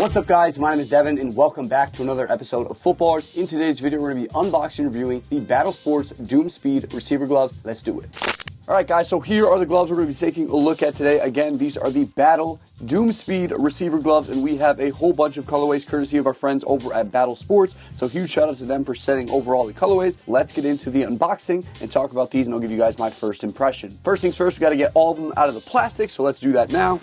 What's up guys, my name is Devin and welcome back to another episode of Footballrs. In today's video we're going to be unboxing and reviewing the Battle Sports Doom Speed receiver gloves. Let's do it. Alright guys, so here are the gloves we're going to be taking a look at today. Again, these are the Battle Doom Speed receiver gloves, and we have a whole bunch of colorways courtesy of our friends over at Battle Sports. So huge shout out to them for setting over all the colorways. Let's get into the unboxing and talk about these, and I'll give you guys my first impression. First things first, we got to get all of them out of the plastic, so let's do that now.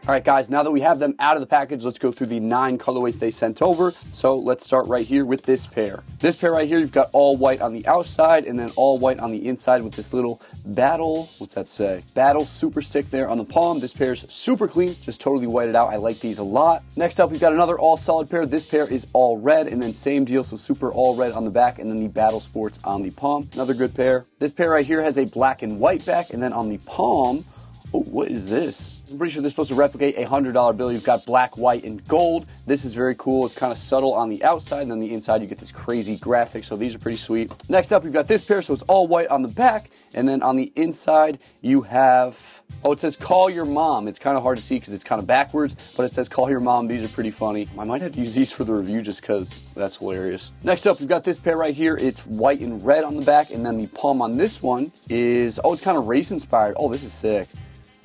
Alright guys, now that we have them out of the package, let's go through the 9 colorways they sent over. So let's start right here with this pair. This pair right here, you've got all white on the outside and then all white on the inside with this little Battle, what's that say? Battle Super Stick there on the palm. This pair's super clean, just totally whited out. I like these a lot. Next up, we've got another all solid pair. This pair is all red and then same deal, so super all red on the back and then the Battle Sports on the palm. Another good pair. This pair right here has a black and white back, and then on the palm, oh, what is this? I'm pretty sure they're supposed to replicate a $100 bill. You've got black, white, and gold. This is very cool. It's kind of subtle on the outside, and then the inside you get this crazy graphic, so these are pretty sweet. Next up, we've got this pair, so it's all white on the back, and then on the inside you have, oh, it says call your mom. It's kind of hard to see because it's kind of backwards, but it says call your mom. These are pretty funny. I might have to use these for the review just because that's hilarious. Next up, we've got this pair right here. It's white and red on the back, and then the palm on this one is, oh, it's kind of race inspired. Oh, this is sick.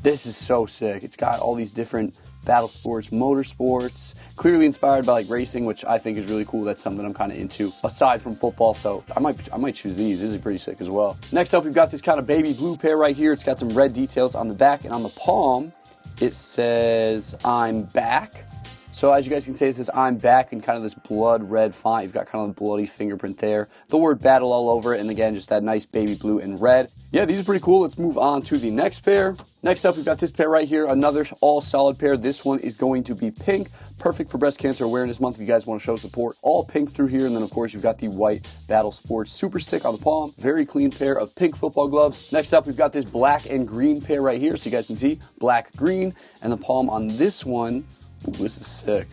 This is so sick. It's got all these different Battle Sports, motorsports, clearly inspired by like racing, which I think is really cool. That's something I'm kind of into aside from football, so I might choose these. This is pretty sick as well. Next up, we've got this kind of baby blue pair right here. It's got some red details on the back, and on the palm, it says I'm back. So as you guys can see, it says I'm back in kind of this blood red font. You've got kind of a bloody fingerprint there. The word battle all over it, and again, just that nice baby blue and red. Yeah, these are pretty cool. Let's move on to the next pair. Next up, we've got this pair right here, another all solid pair. This one is going to be pink, perfect for Breast Cancer Awareness Month if you guys want to show support. All pink through here, and then of course you've got the white Battle Sports Super Stick on the palm. Very clean pair of pink football gloves. Next up, we've got this black and green pair right here, so you guys can see black, green, and the palm on this one. Ooh, this is sick.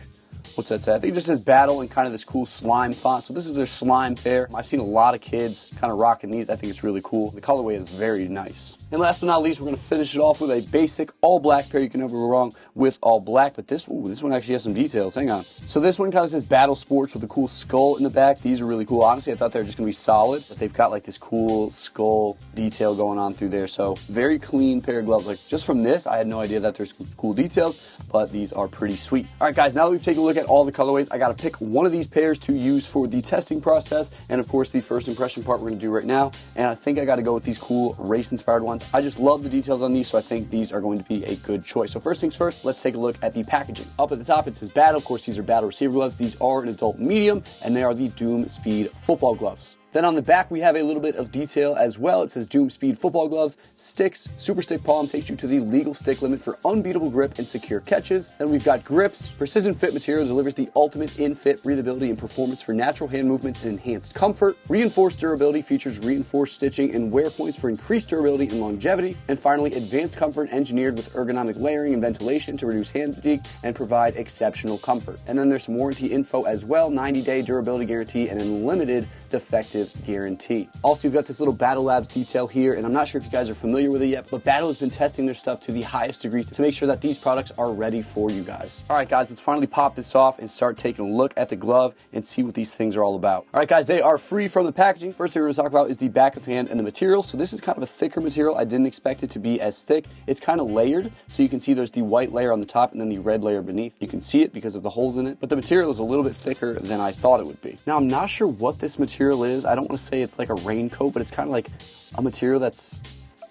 What's that say? I think it just says battle and kind of this cool slime font. So this is their slime pair. I've seen a lot of kids kind of rocking these. I think it's really cool. The colorway is very nice. And last but not least, we're going to finish it off with a basic all black pair. You can never go wrong with all black, but this one actually has some details. Hang on. So this one kind of says Battle Sports with a cool skull in the back. These are really cool. Honestly, I thought they were just going to be solid, but they've got like this cool skull detail going on through there. So very clean pair of gloves. Like just from this, I had no idea that there's cool details, but these are pretty sweet. All right, guys, now that we've taken a look at all the colorways, I got to pick one of these pairs to use for the testing process, and of course the first impression part we're going to do right now. And I think I got to go with these cool race inspired ones. I just love the details on these, so I think these are going to be a good choice. So first things first, let's take a look at the packaging. Up at the top it says Battle. Of course, these are Battle receiver gloves. These are an adult medium, and they are the Doom Speed football gloves. Then on the back, we have a little bit of detail as well. It says Doom Speed football gloves, sticks, super stick palm takes you to the legal stick limit for unbeatable grip and secure catches. Then we've got grips. Precision fit material delivers the ultimate in-fit breathability and performance for natural hand movements and enhanced comfort. Reinforced durability features reinforced stitching and wear points for increased durability and longevity. And finally, advanced comfort engineered with ergonomic layering and ventilation to reduce hand fatigue and provide exceptional comfort. And then there's some warranty info as well, 90-day durability guarantee and unlimited defective guarantee. Also, you've got this little Battle Labs detail here, and I'm not sure if you guys are familiar with it yet, but Battle has been testing their stuff to the highest degree to make sure that these products are ready for you guys. All right, guys, let's finally pop this off and start taking a look at the glove and see what these things are all about. All right, guys, they are free from the packaging. First thing we're going to talk about is the back of hand and the material. So this is kind of a thicker material. I didn't expect it to be as thick. It's kind of layered, so you can see there's the white layer on the top and then the red layer beneath. You can see it because of the holes in it, but the material is a little bit thicker than I thought it would be. Now, I'm not sure what this material is. I don't want to say it's like a raincoat, but it's kind of like a material that's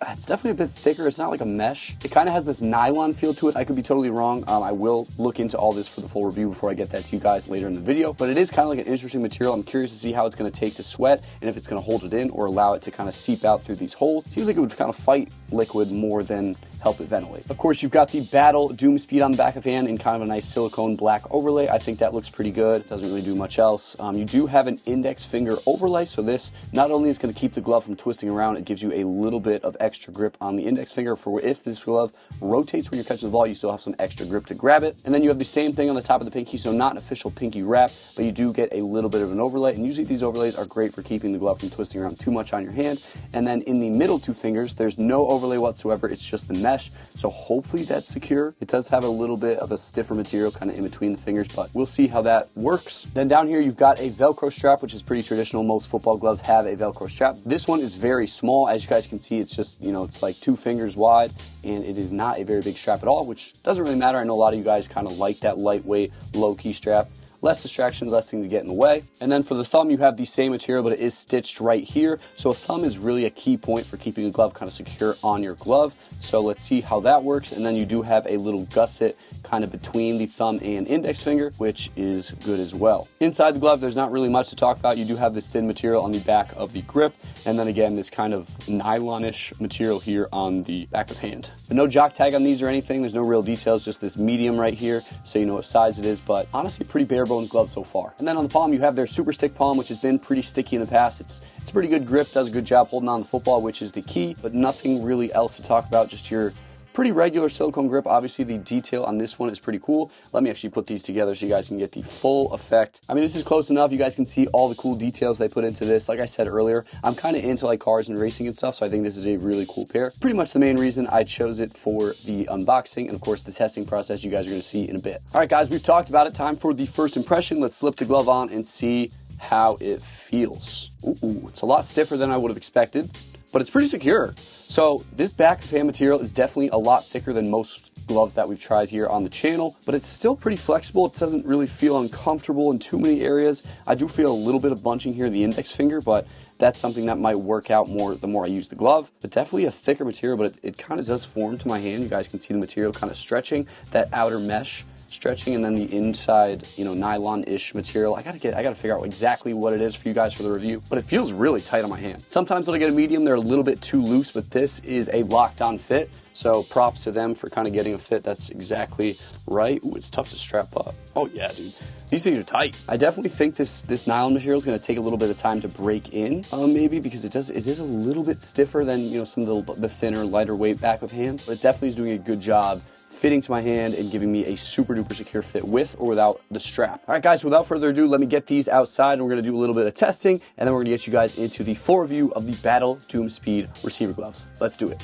it's definitely a bit thicker. It's not like a mesh. It kind of has this nylon feel to it. I could be totally wrong. I will look into all this for the full review before I get that to you guys later in the video, but it is kind of like an interesting material. I'm curious to see how it's going to take to sweat and if it's going to hold it in or allow it to kind of seep out through these holes. It seems like it would kind of fight liquid more than help it ventilate. Of course, you've got the Battle Doom Speed on the back of hand in kind of a nice silicone black overlay. I think that looks pretty good. Doesn't really do much else. You do have an index finger overlay, so this not only is going to keep the glove from twisting around, it gives you a little bit of extra extra grip on the index finger for if this glove rotates when you're catching the ball, you still have some extra grip to grab it. And then you have the same thing on the top of the pinky, so not an official pinky wrap, but you do get a little bit of an overlay, and usually these overlays are great for keeping the glove from twisting around too much on your hand. And then in the middle two fingers, there's no overlay whatsoever, it's just the mesh, so hopefully that's secure. It does have a little bit of a stiffer material kind of in between the fingers, but we'll see how that works. Then down here you've got a Velcro strap, which is pretty traditional. Most football gloves have a Velcro strap. This one is very small. As you guys can see, it's just, it's like 2 fingers wide, and it is not a very big strap at all, which doesn't really matter. I know a lot of you guys kind of like that lightweight, low-key strap. Less distractions, less thing to get in the way. And then for the thumb, you have the same material, but it is stitched right here. So a thumb is really a key point for keeping a glove kind of secure on your glove. So let's see how that works. And then you do have a little gusset kind of between the thumb and index finger, which is good as well. Inside the glove, there's not really much to talk about. You do have this thin material on the back of the grip. And then again, this kind of nylonish material here on the back of hand. But no jock tag on these or anything. There's no real details, just this medium right here, so you know what size it is, but honestly pretty bare bones glove so far. And then on the palm, you have their super stick palm, which has been pretty sticky in the past. It's a pretty good grip, does a good job holding on the football, which is the key, but nothing really else to talk about, just your pretty regular silicone grip. Obviously the detail on this one is pretty cool. Let me actually put these together so you guys can get the full effect. I mean, this is close enough. You guys can see all the cool details they put into this. Like I said earlier, I'm kind of into like cars and racing and stuff, so I think this is a really cool pair. Pretty much the main reason I chose it for the unboxing and of course the testing process you guys are going to see in a bit. All right guys, we've talked about it. Time for the first impression. Let's slip the glove on and see how it feels. Ooh, it's a lot stiffer than I would have expected, but it's pretty secure. So this back of hand material is definitely a lot thicker than most gloves that we've tried here on the channel, but it's still pretty flexible. It doesn't really feel uncomfortable in too many areas. I do feel a little bit of bunching here in the index finger, but that's something that might work out more the more I use the glove. But definitely a thicker material, but it kind of does form to my hand. You guys can see the material kind of stretching, that outer mesh stretching, and then the inside, nylon-ish material. I gotta figure out exactly what it is for you guys for the review, but it feels really tight on my hand. Sometimes when I get a medium, they're a little bit too loose, but this is a locked-on fit, so props to them for kind of getting a fit that's exactly right. Ooh, it's tough to strap up. Oh yeah, dude. These things are tight. I definitely think this nylon material is going to take a little bit of time to break in, maybe because it is a little bit stiffer than some of the thinner, lighter weight back of hand, but it definitely is doing a good job fitting to my hand and giving me a super duper secure fit with or without the strap. All right guys, without further ado, let me get these outside and we're gonna do a little bit of testing, and then we're gonna get you guys into the full review of the Battle Doom Speed receiver gloves. Let's do it.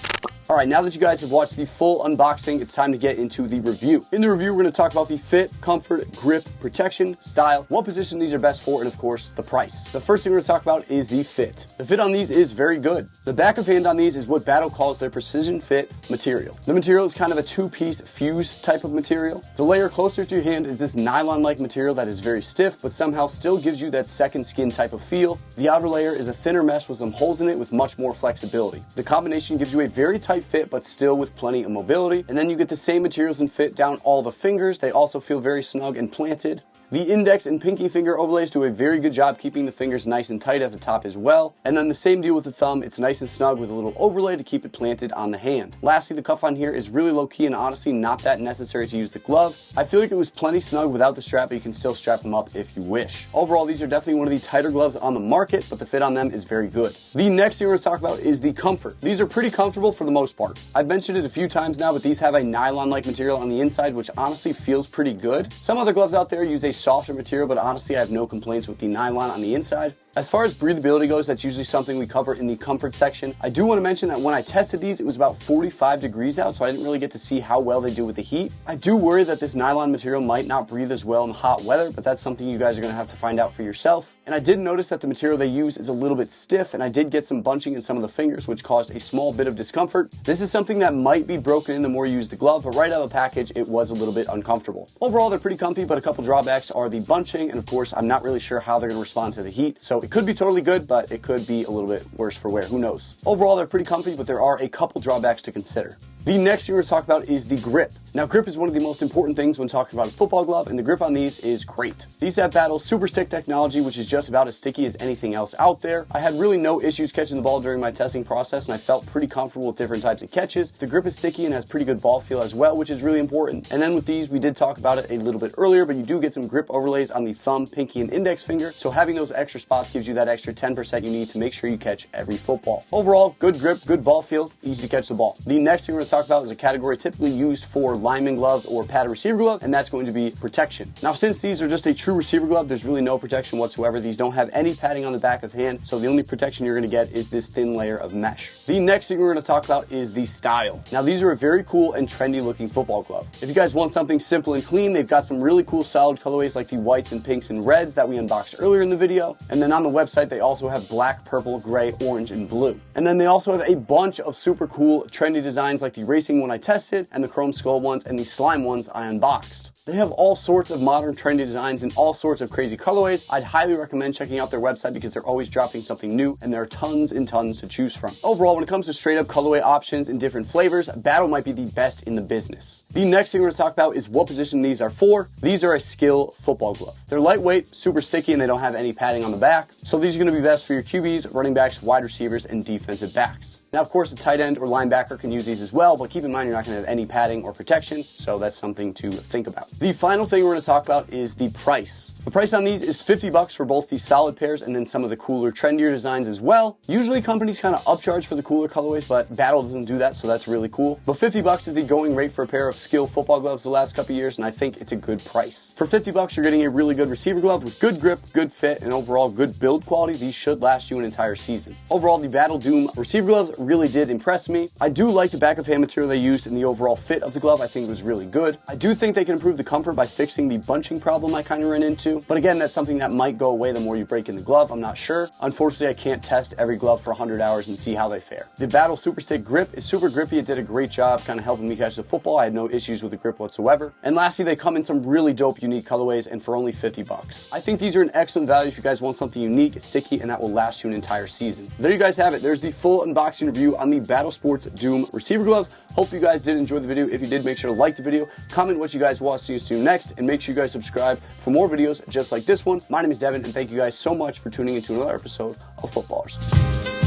All right, now that you guys have watched the full unboxing, it's time to get into the review. In the review, we're going to talk about the fit, comfort, grip, protection, style, what position these are best for, and of course, the price. The first thing we're going to talk about is the fit. The fit on these is very good. The back of hand on these is what Battle calls their precision fit material. The material is kind of a two-piece fuse type of material. The layer closer to your hand is this nylon-like material that is very stiff, but somehow still gives you that second skin type of feel. The outer layer is a thinner mesh with some holes in it with much more flexibility. The combination gives you a very tight fit, but still with plenty of mobility. And then you get the same materials and fit down all the fingers. They also feel very snug and planted. The index and pinky finger overlays do a very good job keeping the fingers nice and tight at the top as well. And then the same deal with the thumb. It's nice and snug with a little overlay to keep it planted on the hand. Lastly, the cuff on here is really low key and honestly not that necessary to use the glove. I feel like it was plenty snug without the strap, but you can still strap them up if you wish. Overall, these are definitely one of the tighter gloves on the market, but the fit on them is very good. The next thing we're going to talk about is the comfort. These are pretty comfortable for the most part. I've mentioned it a few times now, but these have a nylon-like material on the inside, which honestly feels pretty good. Some other gloves out there use a softer material, but honestly I have no complaints with the nylon on the inside. As far as breathability goes, that's usually something we cover in the comfort section. I do want to mention that when I tested these, it was about 45 degrees out, so I didn't really get to see how well they do with the heat. I do worry that this nylon material might not breathe as well in hot weather, but that's something you guys are going to have to find out for yourself. And I did notice that the material they use is a little bit stiff, and I did get some bunching in some of the fingers, which caused a small bit of discomfort. This is something that might be broken in the more you use the glove, but right out of the package, it was a little bit uncomfortable. Overall, they're pretty comfy, but a couple drawbacks are the bunching, and of course, I'm not really sure how they're going to respond to the heat, so it could be totally good, but it could be a little bit worse for wear. Who knows? Overall, they're pretty comfy, but there are a couple drawbacks to consider. The next thing we're going to talk about is the grip. Now, grip is one of the most important things when talking about a football glove, and the grip on these is great. These have Battle Super Stick technology, which is just about as sticky as anything else out there. I had really no issues catching the ball during my testing process, and I felt pretty comfortable with different types of catches. The grip is sticky and has pretty good ball feel as well, which is really important. And then with these, we did talk about it a little bit earlier, but you do get some grip overlays on the thumb, pinky, and index finger, so having those extra spots gives you that extra 10% you need to make sure you catch every football. Overall, good grip, good ball feel, easy to catch the ball. The next thing we're going to talk about is a category typically used for lineman gloves or padded receiver gloves, and that's going to be protection. Now, since these are just a true receiver glove, there's really no protection whatsoever. These don't have any padding on the back of the hand, so the only protection you're going to get is this thin layer of mesh. The next thing we're going to talk about is the style. Now, these are a very cool and trendy looking football glove. If you guys want something simple and clean, they've got some really cool solid colorways like the whites and pinks and reds that we unboxed earlier in the video. And then on the website, they also have black, purple, gray, orange, and blue. And then they also have a bunch of super cool trendy designs like the racing one I tested and the chrome skull ones and the slime ones I unboxed. They have all sorts of modern trendy designs and all sorts of crazy colorways. I'd highly recommend checking out their website because they're always dropping something new and there are tons and tons to choose from. Overall, when it comes to straight up colorway options in different flavors, Battle might be the best in the business. The next thing we're going to talk about is what position these are for. These are a skill football glove. They're lightweight, super sticky, and they don't have any padding on the back. So these are going to be best for your QBs, running backs, wide receivers, and defensive backs. Now, of course, a tight end or linebacker can use these as well, but keep in mind you're not going to have any padding or protection, so that's something to think about. The final thing we're going to talk about is the price. The price on these is $50 for both the solid pairs and then some of the cooler, trendier designs as well. Usually companies kind of upcharge for the cooler colorways, but Battle doesn't do that, so that's really cool. But $50 is the going rate for a pair of skill football gloves the last couple years, and I think it's a good price. For $50, you're getting a really good receiver glove with good grip, good fit, and overall good build quality. These should last you an entire season. Overall, the Battle Doom receiver gloves really did impress me. I do like the back of hand material they used and the overall fit of the glove. I think it was really good. I do think they can improve the comfort by fixing the bunching problem I kind of ran into, but again, that's something that might go away the more you break in the glove. I'm not sure. Unfortunately, I can't test every glove for 100 hours and see how they fare. The Battle Super Stick grip is super grippy. It did a great job kind of helping me catch the football. I had no issues with the grip whatsoever. And lastly, they come in some really dope, unique colorways and for only $50. I think these are an excellent value if you guys want something unique, sticky, and that will last you an entire season. There you guys have it. There's the full unboxing review on the Battle Sports Doom receiver gloves. Hope you guys did enjoy the video. If you did, make sure to like the video, comment what you guys want to see us do next, and make sure you guys subscribe for more videos just like this one. My name is Devin, and thank you guys so much for tuning into another episode of Footballrs.